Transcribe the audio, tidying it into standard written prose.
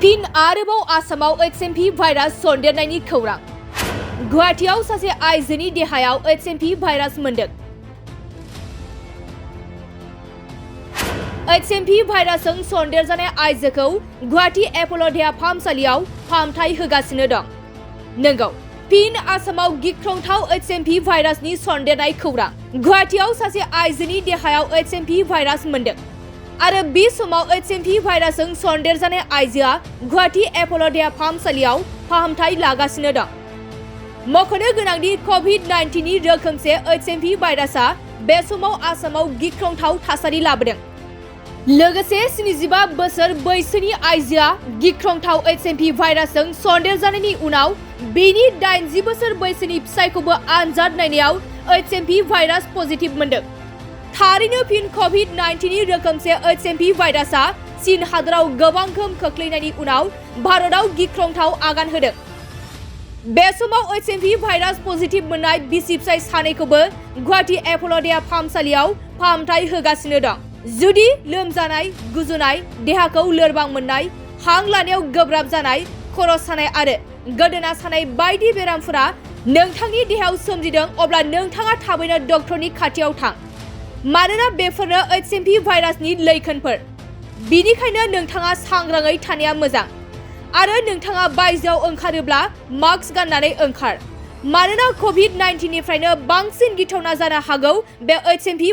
फिन आरोबाव आसामाव Hmp भाइरास सन्देरनायनि खौरां। गुवाहाटीआव सासे आइजोनि देहायाव Hmp भाइरास मोनदों। Hmp भाइरासजों सन्देरजानाय आइजोखौ गुवाहाटी एप'ल' देहा फाहामसालियाव फाहामथाय होगासिनो दं। नंगौ, फिन आसामाव गिख्रंथाव Hmp भाइरासनि सन्देरनाय खौरां। गुवाहाटीआव सासे आइजोनि देहायाव Hmp भाइरास मोनदों आरो बे समाव Hmp भाइरासजों सन्देरजानाय आइजोआ गुवाहाटी एप'ल' देहा फाहामसालियाव फाहामथाय लागासिनो दं। मख'नो गोनांदि क'भिड-19 नि रोखोमसे Hmp भाइरासआ बे समाव आसामाव गिख्रंथाव थासारि लाबोदों। लोगोसे 75 बोसोर बैसोनि आइजोआ गिख्रंथाव Hmp भाइरासजों सन्देरजानायनि उनाव बेनि 80 बोसोर बैसोनि फिसायखौबो आनजाद नायनायाव Hmp भाइरास पजिटिभ मोनदों। थारैनो फिन क'भिड-19 नि रोखोमसे Hmp भाइरासआ चीन हादराव गोबां गोहोम खोख्लैनायनि उनाव भारतआव गिख्रंथाव आगान होदों। बे समाव Hmp भाइरास पजिटिभ मोननाय बिसि फिसाय सानैखौबो गुवाहाटी एप'ल' देहा फाहामसालियाव फाहामथाय होगासिनो दं। जुदि लोमजानाय, गुजुनाय, देहाखौ लोरबां मोननाय, हां लानायाव गोब्राब जानाय, खर' सानाय आरो गोदोना सानाय बायदि बेरामफोरा नोंथांनि देहायाव सोमजिदों अब्ला नोंथाङा थाबैनो डक्टरनि खाथियाव थां। मानोना बेफोरनो Hmp भाइरासनि लैखोनफोर। बिनिखायनो नोंथाङा सांग्राङै थानाया मोजां आरो नोंथाङा बायजोआव ओंखारोब्ला मास्क गाननानै ओंखार। मानोना क'भिड-19 निफ्रायनो बांसिन गिथावना जानो हागौ बे Hmp